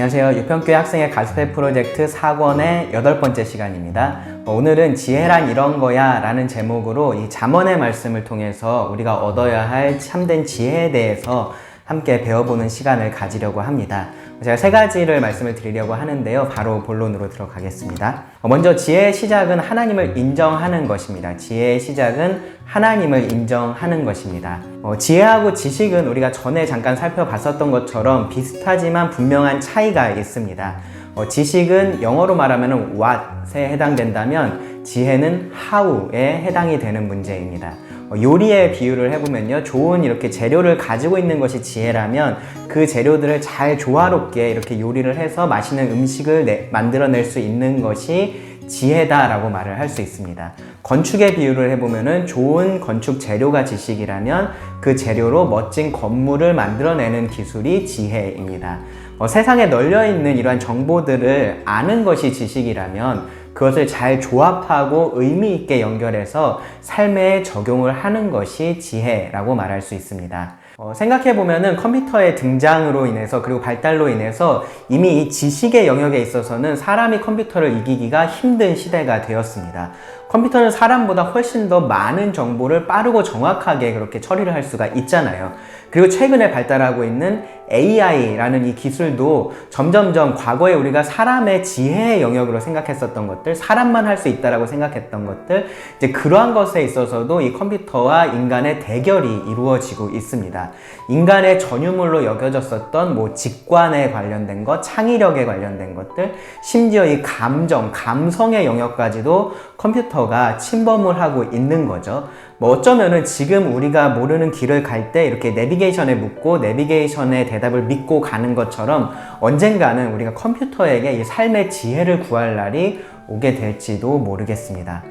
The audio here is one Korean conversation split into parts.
안녕하세요. 유평교회 학생의 가스펠 프로젝트 4권의 8번째 시간입니다. 오늘은 지혜란 이런 거야 라는 제목으로 이 잠언의 말씀을 통해서 우리가 얻어야 할 참된 지혜에 대해서 함께 배워보는 시간을 가지려고 합니다. 제가 3가지를 말씀을 드리려고 하는데요. 바로 본론으로 들어가겠습니다. 먼저 지혜의 시작은 하나님을 인정하는 것입니다. 지혜의 시작은 하나님을 인정하는 것입니다. 지혜하고 지식은 우리가 전에 잠깐 살펴봤었던 것처럼 비슷하지만 분명한 차이가 있습니다. 지식은 영어로 말하면 what에 해당된다면 지혜는 how에 해당이 되는 문제입니다. 요리에 비유를 해보면요, 좋은 이렇게 재료를 가지고 있는 것이 지혜라면 그 재료들을 잘 조화롭게 이렇게 요리를 해서 맛있는 음식을 만들어낼 수 있는 것이 지혜다라고 말을 할 수 있습니다. 건축의 비유를 해보면은 좋은 건축 재료가 지식이라면 그 재료로 멋진 건물을 만들어내는 기술이 지혜입니다. 세상에 널려있는 이러한 정보들을 아는 것이 지식이라면 그것을 잘 조합하고 의미 있게 연결해서 삶에 적용을 하는 것이 지혜라고 말할 수 있습니다. 생각해보면은 컴퓨터의 등장으로 인해서 그리고 발달로 인해서 이미 이 지식의 영역에 있어서는 사람이 컴퓨터를 이기기가 힘든 시대가 되었습니다. 컴퓨터는 사람보다 훨씬 더 많은 정보를 빠르고 정확하게 그렇게 처리를 할 수가 있잖아요. 그리고 최근에 발달하고 있는 AI라는 이 기술도 점점점 과거에 우리가 사람의 지혜의 영역으로 생각했었던 것들, 사람만 할 수 있다라고 생각했던 것들, 이제 그러한 것에 있어서도 이 컴퓨터와 인간의 대결이 이루어지고 있습니다. 인간의 전유물로 여겨졌었던 직관에 관련된 것, 창의력에 관련된 것들, 심지어 이 감정, 감성의 영역까지도 컴퓨터가 침범을 하고 있는 거죠. 어쩌면은 지금 우리가 모르는 길을 갈 때 이렇게 내비게이션에 묻고 내비게이션의 대답을 믿고 가는 것처럼 언젠가는 우리가 컴퓨터에게 이 삶의 지혜를 구할 날이 오게 될지도 모르겠습니다.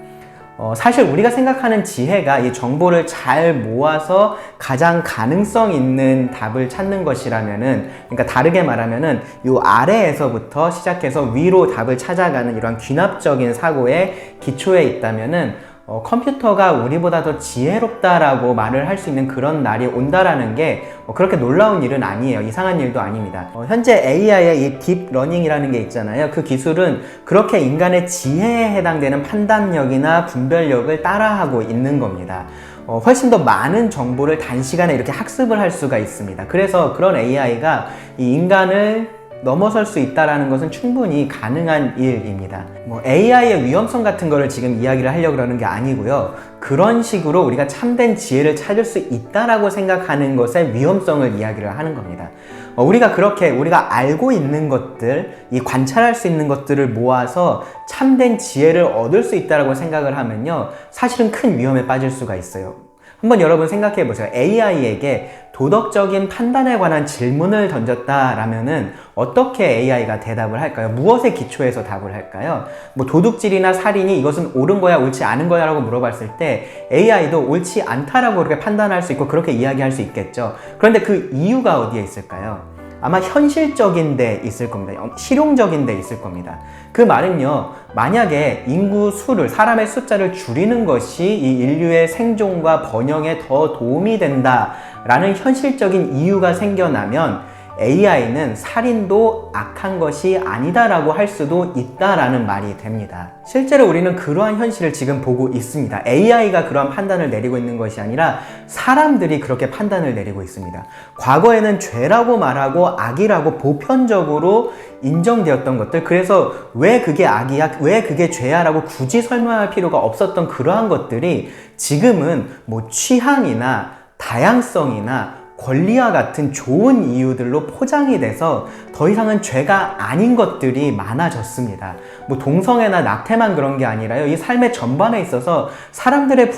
사실 우리가 생각하는 지혜가 이 정보를 잘 모아서 가장 가능성 있는 답을 찾는 것이라면은, 그러니까 다르게 말하면은 요 아래에서부터 시작해서 위로 답을 찾아가는 이런 귀납적인 사고의 기초에 있다면은 컴퓨터가 우리보다 더 지혜롭다라고 말을 할 수 있는 그런 날이 온다라는 게 그렇게 놀라운 일은 아니에요. 이상한 일도 아닙니다. 현재 AI의 이 딥러닝이라는 게 있잖아요. 그 기술은 그렇게 인간의 지혜에 해당되는 판단력이나 분별력을 따라하고 있는 겁니다. 훨씬 더 많은 정보를 단시간에 이렇게 학습을 할 수가 있습니다. 그래서 그런 AI가 이 인간을 넘어설 수 있다는 것은 충분히 가능한 일입니다. AI의 위험성 같은 거를 지금 이야기를 하려고 그러는 게 아니고요. 그런 식으로 우리가 참된 지혜를 찾을 수 있다라고 생각하는 것의 위험성을 이야기를 하는 겁니다. 우리가 그렇게 우리가 알고 있는 것들, 이 관찰할 수 있는 것들을 모아서 참된 지혜를 얻을 수 있다라고 생각을 하면요, 사실은 큰 위험에 빠질 수가 있어요. 한번 여러분 생각해 보세요. AI에게 도덕적인 판단에 관한 질문을 던졌다라면은 어떻게 AI가 대답을 할까요? 무엇에 기초해서 답을 할까요? 도둑질이나 살인이 이것은 옳은 거야, 옳지 않은 거야 라고 물어봤을 때 AI도 옳지 않다라고 그렇게 판단할 수 있고 그렇게 이야기할 수 있겠죠. 그런데 그 이유가 어디에 있을까요? 아마 현실적인 데 있을 겁니다. 실용적인 데 있을 겁니다. 그 말은요, 만약에 인구 수를, 사람의 숫자를 줄이는 것이 이 인류의 생존과 번영에 더 도움이 된다라는 현실적인 이유가 생겨나면 AI는 살인도 악한 것이 아니다라고 할 수도 있다라는 말이 됩니다. 실제로 우리는 그러한 현실을 지금 보고 있습니다. AI가 그러한 판단을 내리고 있는 것이 아니라 사람들이 그렇게 판단을 내리고 있습니다. 과거에는 죄라고 말하고 악이라고 보편적으로 인정되었던 것들, 그래서 왜 그게 악이야, 왜 그게 죄야 라고 굳이 설명할 필요가 없었던 그러한 것들이 지금은 취향이나 다양성이나 권리와 같은 좋은 이유들로 포장이 돼서 더 이상은 죄가 아닌 것들이 많아졌습니다. 동성애나 낙태만 그런 게 아니라요, 이 삶의 전반에 있어서 사람들의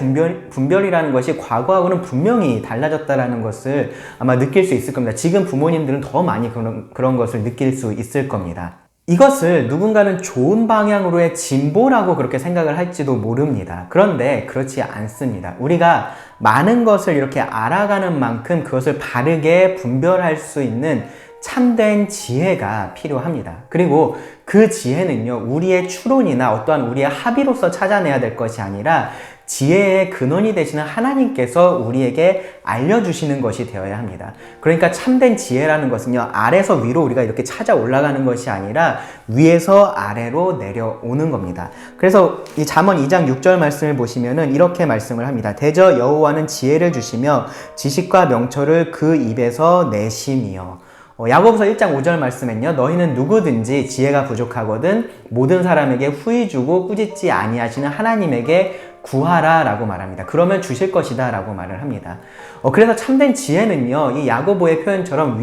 분별이라는 것이 과거하고는 분명히 달라졌다는 것을 아마 느낄 수 있을 겁니다. 지금 부모님들은 더 많이 그런 것을 느낄 수 있을 겁니다. 이것을 누군가는 좋은 방향으로의 진보라고 그렇게 생각을 할지도 모릅니다. 그런데 그렇지 않습니다. 우리가 많은 것을 이렇게 알아가는 만큼 그것을 바르게 분별할 수 있는 참된 지혜가 필요합니다. 그리고 그 지혜는요, 우리의 추론이나 어떠한 우리의 합의로서 찾아내야 될 것이 아니라 지혜의 근원이 되시는 하나님께서 우리에게 알려주시는 것이 되어야 합니다. 그러니까 참된 지혜라는 것은요, 아래서 위로 우리가 이렇게 찾아 올라가는 것이 아니라 위에서 아래로 내려오는 겁니다. 그래서 이 잠언 2장 6절 말씀을 보시면은 이렇게 말씀을 합니다. 대저 여호와는 지혜를 주시며 지식과 명철을 그 입에서 내심이여. 야고보서 1장 5절 말씀엔요, 너희는 누구든지 지혜가 부족하거든 모든 사람에게 후히 주고 꾸짖지 아니하시는 하나님에게 구하라 라고 말합니다. 그러면 주실 것이다 라고 말을 합니다. 그래서 참된 지혜는요, 이 야고보의 표현처럼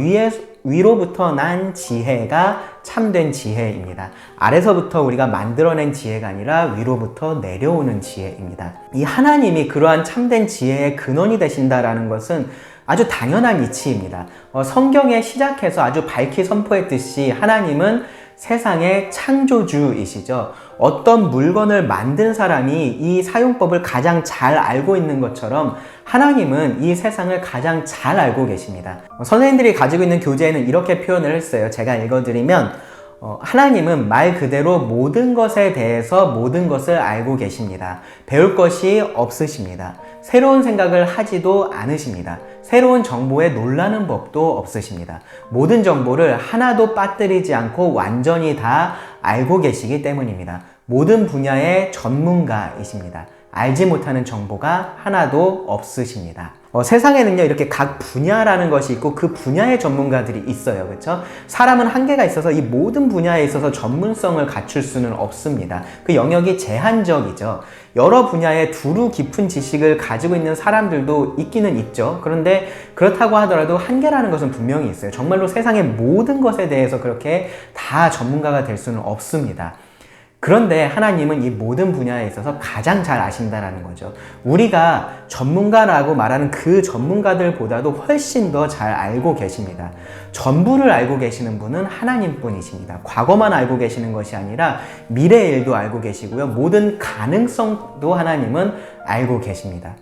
위로부터 난 지혜가 참된 지혜입니다. 아래서부터 우리가 만들어낸 지혜가 아니라 위로부터 내려오는 지혜입니다. 이 하나님이 그러한 참된 지혜의 근원이 되신다라는 것은 아주 당연한 이치입니다. 성경에 시작해서 아주 밝히 선포했듯이 하나님은 세상의 창조주이시죠. 어떤 물건을 만든 사람이 이 사용법을 가장 잘 알고 있는 것처럼 하나님은 이 세상을 가장 잘 알고 계십니다. 선생님들이 가지고 있는 교재에는 이렇게 표현을 했어요. 제가 읽어드리면 하나님은 말 그대로 모든 것에 대해서 모든 것을 알고 계십니다. 배울 것이 없으십니다. 새로운 생각을 하지도 않으십니다. 새로운 정보에 놀라는 법도 없으십니다. 모든 정보를 하나도 빠뜨리지 않고 완전히 다 알고 계시기 때문입니다. 모든 분야의 전문가이십니다. 알지 못하는 정보가 하나도 없으십니다. 세상에는요, 이렇게 각 분야라는 것이 있고 그 분야의 전문가들이 있어요. 그렇죠? 사람은 한계가 있어서 이 모든 분야에 있어서 전문성을 갖출 수는 없습니다. 그 영역이 제한적이죠. 여러 분야의 두루 깊은 지식을 가지고 있는 사람들도 있기는 있죠. 그런데 그렇다고 하더라도 한계라는 것은 분명히 있어요. 정말로 세상의 모든 것에 대해서 그렇게 다 전문가가 될 수는 없습니다. 그런데 하나님은 이 모든 분야에 있어서 가장 잘 아신다라는 거죠. 우리가 전문가라고 말하는 그 전문가들보다도 훨씬 더 잘 알고 계십니다. 전부를 알고 계시는 분은 하나님뿐이십니다. 과거만 알고 계시는 것이 아니라 미래의 일도 알고 계시고요. 모든 가능성도 하나님은 알고 계십니다.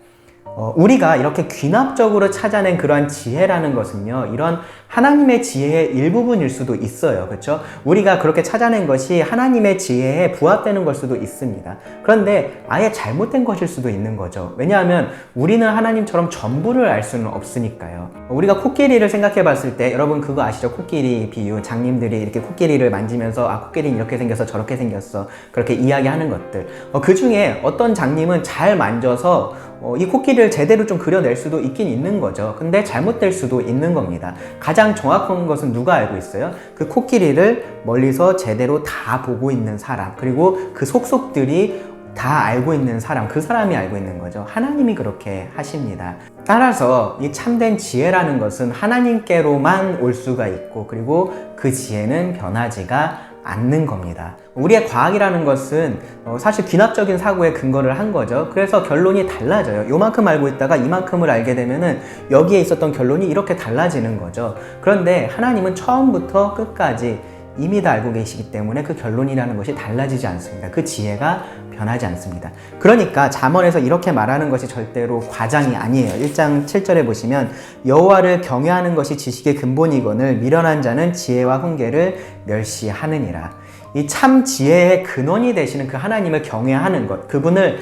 우리가 이렇게 귀납적으로 찾아낸 그러한 지혜라는 것은요, 이런 하나님의 지혜의 일부분일 수도 있어요. 그렇죠? 우리가 그렇게 찾아낸 것이 하나님의 지혜에 부합되는 걸 수도 있습니다. 그런데 아예 잘못된 것일 수도 있는 거죠. 왜냐하면 우리는 하나님처럼 전부를 알 수는 없으니까요. 우리가 코끼리를 생각해 봤을 때, 여러분 그거 아시죠? 코끼리 비유. 장님들이 이렇게 코끼리를 만지면서 코끼리는 이렇게 생겼어, 저렇게 생겼어, 그렇게 이야기하는 것들. 그 중에 어떤 장님은 잘 만져서 이 코끼리를 제대로 좀 그려낼 수도 있긴 있는 거죠. 근데 잘못될 수도 있는 겁니다. 가장 정확한 것은 누가 알고 있어요? 그 코끼리를 멀리서 제대로 다 보고 있는 사람, 그리고 그 속속들이 다 알고 있는 사람, 그 사람이 알고 있는 거죠. 하나님이 그렇게 하십니다. 따라서 이 참된 지혜라는 것은 하나님께로만 올 수가 있고, 그리고 그 지혜는 변하지가 않는 겁니다. 우리의 과학이라는 것은 사실 귀납적인 사고에 근거를 한 거죠. 그래서 결론이 달라져요. 요만큼 알고 있다가 이만큼을 알게 되면은 여기에 있었던 결론이 이렇게 달라지는 거죠. 그런데 하나님은 처음부터 끝까지 이미 다 알고 계시기 때문에 그 결론이라는 것이 달라지지 않습니다. 그 지혜가 변하지 않습니다. 그러니까 잠언에서 이렇게 말하는 것이 절대로 과장이 아니에요. 1장 7절에 보시면 여호와를 경외하는 것이 지식의 근본이거늘 미련한 자는 지혜와 훈계를 멸시하느니라. 이 참 지혜의 근원이 되시는 그 하나님을 경외하는 것, 그분을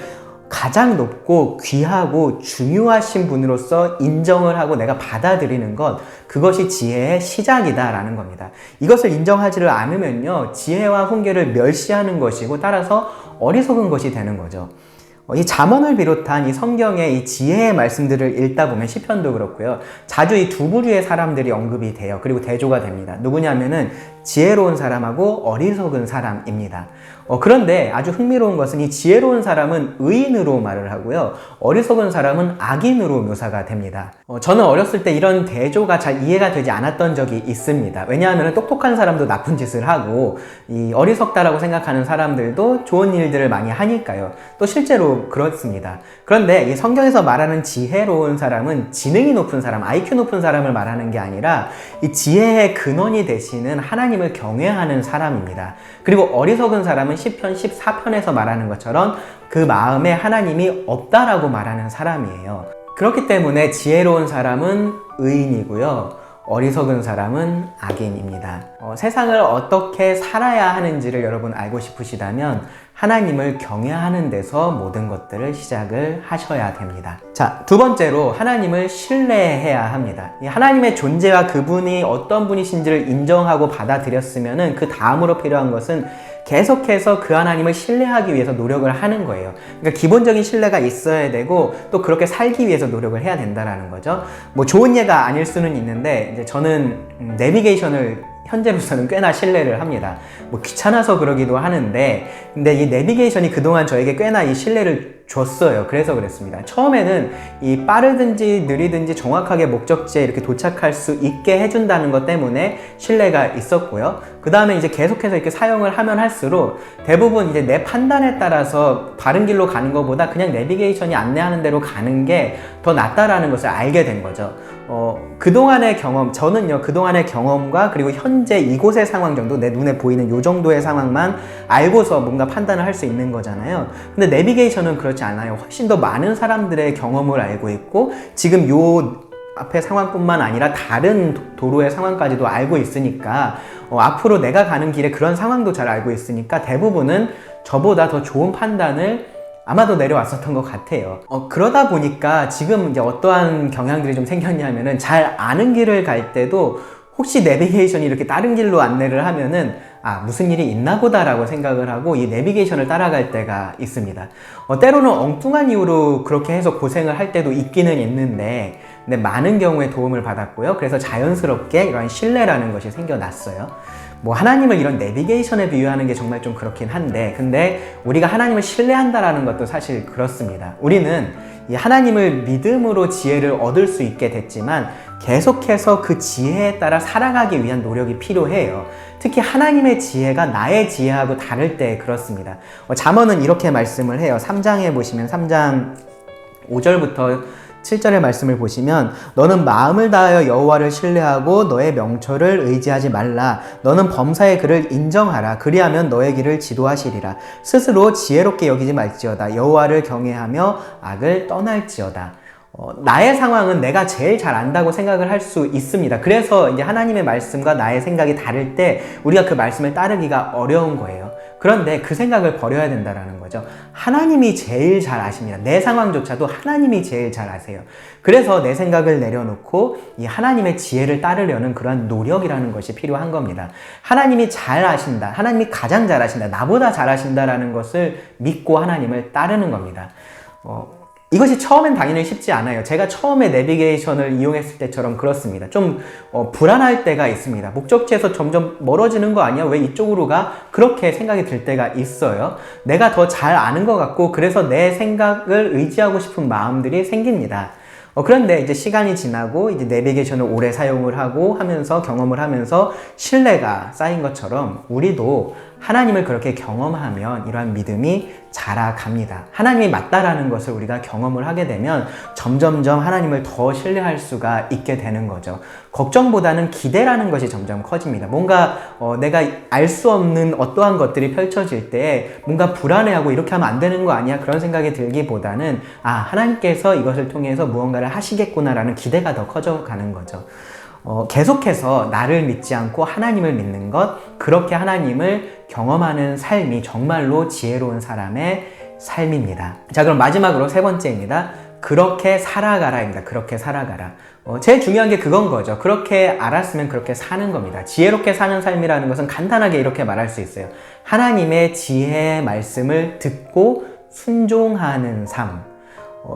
가장 높고 귀하고 중요하신 분으로서 인정을 하고 내가 받아들이는 것, 그것이 지혜의 시작이다라는 겁니다. 이것을 인정하지를 않으면요, 지혜와 훈계를 멸시하는 것이고 따라서 어리석은 것이 되는 거죠. 이 잠언을 비롯한 이 성경의 이 지혜의 말씀들을 읽다 보면 시편도 그렇고요, 자주 이 두 부류의 사람들이 언급이 돼요. 그리고 대조가 됩니다. 누구냐면은 지혜로운 사람하고 어리석은 사람입니다. 그런데 아주 흥미로운 것은 이 지혜로운 사람은 의인으로 말을 하고요, 어리석은 사람은 악인으로 묘사가 됩니다. 저는 어렸을 때 이런 대조가 잘 이해가 되지 않았던 적이 있습니다. 왜냐하면 똑똑한 사람도 나쁜 짓을 하고 이 어리석다라고 생각하는 사람들도 좋은 일들을 많이 하니까요. 또 실제로 그렇습니다. 그런데 이 성경에서 말하는 지혜로운 사람은 지능이 높은 사람, IQ 높은 사람을 말하는 게 아니라 이 지혜의 근원이 되시는 하나님을 경외하는 사람입니다. 그리고 어리석은 사람은 시편 14편에서 말하는 것처럼 그 마음에 하나님이 없다라고 말하는 사람이에요. 그렇기 때문에 지혜로운 사람은 의인이고요, 어리석은 사람은 악인입니다. 세상을 어떻게 살아야 하는지를 여러분 알고 싶으시다면 하나님을 경외하는 데서 모든 것들을 시작을 하셔야 됩니다. 자, 두 번째로 하나님을 신뢰해야 합니다. 이 하나님의 존재와 그분이 어떤 분이신지를 인정하고 받아들였으면은 그 다음으로 필요한 것은 계속해서 그 하나님을 신뢰하기 위해서 노력을 하는 거예요. 그러니까 기본적인 신뢰가 있어야 되고 또 그렇게 살기 위해서 노력을 해야 된다라는 거죠. 뭐 좋은 예가 아닐 수는 있는데 이제 저는 내비게이션을 현재로서는 꽤나 신뢰를 합니다. 뭐 귀찮아서 그러기도 하는데 근데 이 내비게이션이 그동안 저에게 꽤나 이 신뢰를 줬어요. 그래서 그랬습니다. 처음에는 이 빠르든지 느리든지 정확하게 목적지에 이렇게 도착할 수 있게 해준다는 것 때문에 신뢰가 있었고요. 그 다음에 이제 계속해서 이렇게 사용을 하면 할수록 대부분 이제 내 판단에 따라서 바른 길로 가는 것보다 그냥 내비게이션이 안내하는 대로 가는 게 더 낫다라는 것을 알게 된 거죠. 그동안의 경험, 저는요, 그동안의 경험과 그리고 현재 이곳의 상황 정도, 내 눈에 보이는 요 정도의 상황만 알고서 뭔가 판단을 할 수 있는 거잖아요. 근데 내비게이션은 그렇지 않아요. 훨씬 더 많은 사람들의 경험을 알고 있고, 지금 요 앞에 상황뿐만 아니라 다른 도로의 상황까지도 알고 있으니까, 앞으로 내가 가는 길에 그런 상황도 잘 알고 있으니까 대부분은 저보다 더 좋은 판단을 아마도 내려왔었던 것 같아요. 그러다 보니까 지금 이제 어떠한 경향들이 좀 생겼냐면은 잘 아는 길을 갈 때도 혹시 내비게이션이 이렇게 다른 길로 안내를 하면은 무슨 일이 있나 보다라고 생각을 하고 이 내비게이션을 따라갈 때가 있습니다. 때로는 엉뚱한 이유로 그렇게 해서 고생을 할 때도 있기는 있는데 근데 많은 경우에 도움을 받았고요. 그래서 자연스럽게 이러한 신뢰라는 것이 생겨났어요. 뭐 하나님을 이런 내비게이션에 비유하는 게 정말 좀 그렇긴 한데 근데 우리가 하나님을 신뢰한다라는 것도 사실 그렇습니다. 우리는 이 하나님을 믿음으로 지혜를 얻을 수 있게 됐지만 계속해서 그 지혜에 따라 살아가기 위한 노력이 필요해요. 특히 하나님의 지혜가 나의 지혜하고 다를 때 그렇습니다. 잠언은 이렇게 말씀을 해요. 3장에 보시면 3장 5절부터 7절의 말씀을 보시면 너는 마음을 다하여 여호와를 신뢰하고 너의 명철을 의지하지 말라. 너는 범사의 그를 인정하라. 그리하면 너의 길을 지도하시리라. 스스로 지혜롭게 여기지 말지어다. 여호와를 경외하며 악을 떠날지어다. 나의 상황은 내가 제일 잘 안다고 생각을 할 수 있습니다. 그래서 이제 하나님의 말씀과 나의 생각이 다를 때 우리가 그 말씀을 따르기가 어려운 거예요. 그런데 그 생각을 버려야 된다는 거죠. 하나님이 제일 잘 아십니다. 내 상황조차도 하나님이 제일 잘 아세요. 그래서 내 생각을 내려놓고 이 하나님의 지혜를 따르려는 그런 노력이라는 것이 필요한 겁니다. 하나님이 잘 아신다. 하나님이 가장 잘 아신다. 나보다 잘 아신다라는 것을 믿고 하나님을 따르는 겁니다. 이것이 처음엔 당연히 쉽지 않아요. 제가 처음에 내비게이션을 이용했을 때처럼 그렇습니다. 좀 불안할 때가 있습니다. 목적지에서 점점 멀어지는 거 아니야? 왜 이쪽으로 가? 그렇게 생각이 들 때가 있어요. 내가 더 잘 아는 것 같고 그래서 내 생각을 의지하고 싶은 마음들이 생깁니다. 그런데 이제 시간이 지나고 이제 내비게이션을 오래 사용을 하고 하면서 경험을 하면서 신뢰가 쌓인 것처럼 우리도 하나님을 그렇게 경험하면 이러한 믿음이 자라갑니다. 하나님이 맞다라는 것을 우리가 경험을 하게 되면 점점점 하나님을 더 신뢰할 수가 있게 되는 거죠. 걱정보다는 기대라는 것이 점점 커집니다. 뭔가 내가 알 수 없는 어떠한 것들이 펼쳐질 때 뭔가 불안해하고 이렇게 하면 안 되는 거 아니야? 그런 생각이 들기보다는 하나님께서 이것을 통해서 무언가를 하시겠구나라는 기대가 더 커져가는 거죠. 계속해서 나를 믿지 않고 하나님을 믿는 것, 그렇게 하나님을 경험하는 삶이 정말로 지혜로운 사람의 삶입니다. 자, 그럼 마지막으로 세 번째입니다. 그렇게 살아가라입니다. 그렇게 살아가라. 제일 중요한 게 그건 거죠. 그렇게 알았으면 그렇게 사는 겁니다. 지혜롭게 사는 삶이라는 것은 간단하게 이렇게 말할 수 있어요. 하나님의 지혜의 말씀을 듣고 순종하는 삶.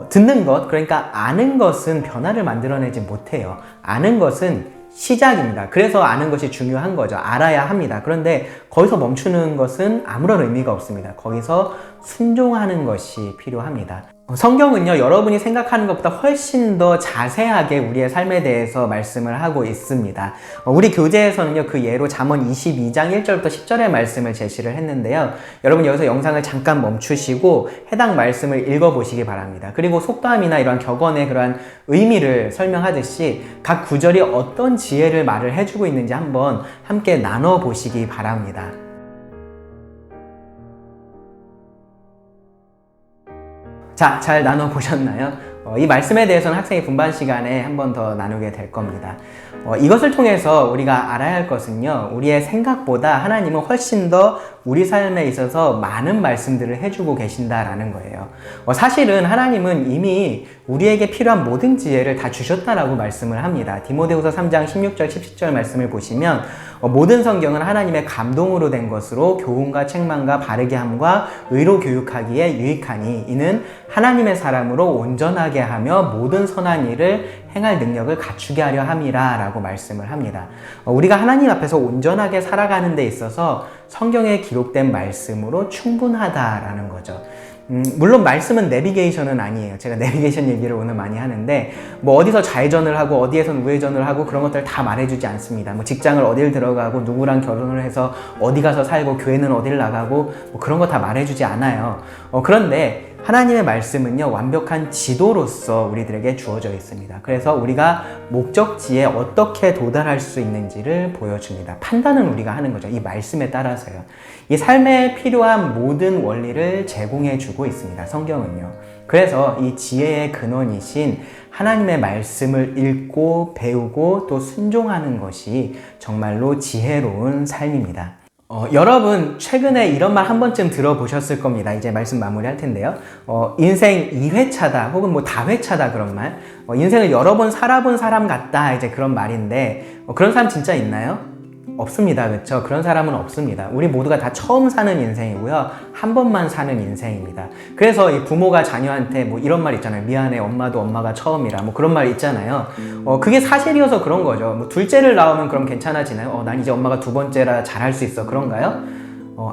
듣는 것, 그러니까 아는 것은 변화를 만들어내지 못해요. 아는 것은 시작입니다. 그래서 아는 것이 중요한 거죠. 알아야 합니다. 그런데 거기서 멈추는 것은 아무런 의미가 없습니다. 거기서 순종하는 것이 필요합니다. 성경은요, 여러분이 생각하는 것보다 훨씬 더 자세하게 우리의 삶에 대해서 말씀을 하고 있습니다. 우리 교재에서는요, 그 예로 잠언 22장 1절부터 10절의 말씀을 제시를 했는데요. 여러분 여기서 영상을 잠깐 멈추시고 해당 말씀을 읽어보시기 바랍니다. 그리고 속담이나 이런 격언의 그러한 의미를 설명하듯이 각 구절이 어떤 지혜를 말을 해주고 있는지 한번 함께 나눠보시기 바랍니다. 자, 잘 나눠보셨나요? 이 말씀에 대해서는 학생의 분반 시간에 한 번 더 나누게 될 겁니다. 이것을 통해서 우리가 알아야 할 것은요, 우리의 생각보다 하나님은 훨씬 더 우리 삶에 있어서 많은 말씀들을 해주고 계신다라는 거예요. 사실은 하나님은 이미 우리에게 필요한 모든 지혜를 다 주셨다라고 말씀을 합니다. 디모데후서 3장 16절 17절 말씀을 보시면 모든 성경은 하나님의 감동으로 된 것으로 교훈과 책망과 바르게 함과 의로 교육하기에 유익하니 이는 하나님의 사람으로 온전하게 하며 모든 선한 일을 행할 능력을 갖추게 하려 함이라 라고 말씀을 합니다. 우리가 하나님 앞에서 온전하게 살아가는 데 있어서 성경에 기록된 말씀으로 충분하다라는 거죠. 물론 말씀은 내비게이션은 아니에요. 제가 내비게이션 얘기를 오늘 많이 하는데 뭐 어디서 좌회전을 하고 어디에선 우회전을 하고 그런 것들 다 말해주지 않습니다. 뭐 직장을 어딜 들어가고 누구랑 결혼을 해서 어디 가서 살고 교회는 어딜 나가고 뭐 그런 거 다 말해주지 않아요. 그런데 하나님의 말씀은요, 완벽한 지도로서 우리들에게 주어져 있습니다. 그래서 우리가 목적지에 어떻게 도달할 수 있는지를 보여줍니다. 판단은 우리가 하는 거죠. 이 말씀에 따라서요. 이 삶에 필요한 모든 원리를 제공해 주고 있습니다. 성경은요. 그래서 이 지혜의 근원이신 하나님의 말씀을 읽고 배우고 또 순종하는 것이 정말로 지혜로운 삶입니다. 여러분 최근에 이런 말 한 번쯤 들어보셨을 겁니다. 이제 말씀 마무리할 텐데요. 인생 2회차다 혹은 뭐 다회차다 그런 말. 인생을 여러 번 살아본 사람 같다 이제 그런 말인데 그런 사람 진짜 있나요? 없습니다. 그렇죠? 그런 사람은 없습니다. 우리 모두가 다 처음 사는 인생이고요. 한 번만 사는 인생입니다. 그래서 이 부모가 자녀한테 뭐 이런 말 있잖아요. 미안해, 엄마도 엄마가 처음이라. 뭐 그런 말 있잖아요. 그게 사실이어서 그런 거죠. 뭐 둘째를 낳으면 그럼 괜찮아지나요? 난 이제 엄마가 두 번째라 잘할 수 있어. 그런가요?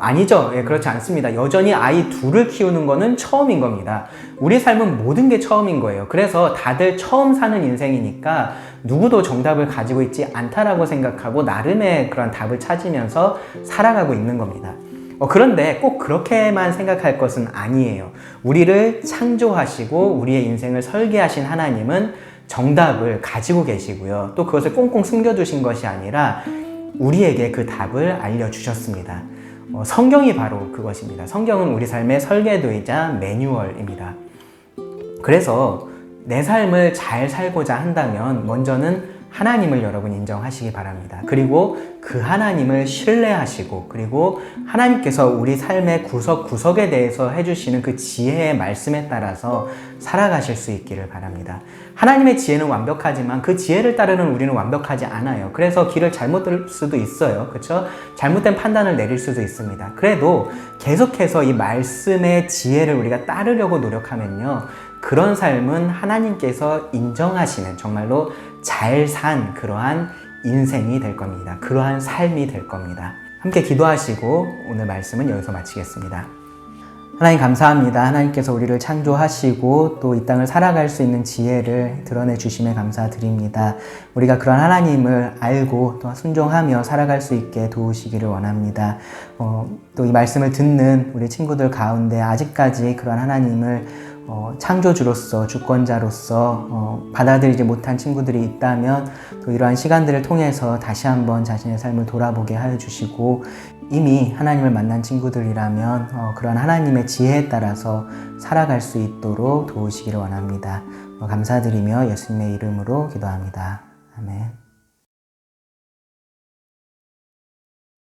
아니죠. 예, 그렇지 않습니다. 여전히 아이 둘을 키우는 거는 처음인 겁니다. 우리 삶은 모든 게 처음인 거예요. 그래서 다들 처음 사는 인생이니까 누구도 정답을 가지고 있지 않다라고 생각하고 나름의 그런 답을 찾으면서 살아가고 있는 겁니다. 그런데 꼭 그렇게만 생각할 것은 아니에요. 우리를 창조하시고 우리의 인생을 설계하신 하나님은 정답을 가지고 계시고요. 또 그것을 꽁꽁 숨겨두신 것이 아니라 우리에게 그 답을 알려주셨습니다. 성경이 바로 그것입니다. 성경은 우리 삶의 설계도이자 매뉴얼입니다. 그래서 내 삶을 잘 살고자 한다면 먼저는 하나님을 여러분 인정하시기 바랍니다. 그리고 그 하나님을 신뢰하시고 그리고 하나님께서 우리 삶의 구석구석에 대해서 해주시는 그 지혜의 말씀에 따라서 살아가실 수 있기를 바랍니다. 하나님의 지혜는 완벽하지만 그 지혜를 따르는 우리는 완벽하지 않아요. 그래서 길을 잘못 들 수도 있어요. 그렇죠? 잘못된 판단을 내릴 수도 있습니다. 그래도 계속해서 이 말씀의 지혜를 우리가 따르려고 노력하면요. 그런 삶은 하나님께서 인정하시는 정말로 잘 산 그러한 인생이 될 겁니다. 그러한 삶이 될 겁니다. 함께 기도하시고 오늘 말씀은 여기서 마치겠습니다. 하나님 감사합니다. 하나님께서 우리를 창조하시고 또 이 땅을 살아갈 수 있는 지혜를 드러내 주심에 감사드립니다. 우리가 그런 하나님을 알고 또 순종하며 살아갈 수 있게 도우시기를 원합니다. 또 이 말씀을 듣는 우리 친구들 가운데 아직까지 그런 하나님을 창조주로서 주권자로서 받아들이지 못한 친구들이 있다면 또 이러한 시간들을 통해서 다시 한번 자신의 삶을 돌아보게 하여 주시고 이미 하나님을 만난 친구들이라면 그런 하나님의 지혜에 따라서 살아갈 수 있도록 도우시기를 원합니다. 감사드리며 예수님의 이름으로 기도합니다. 아멘.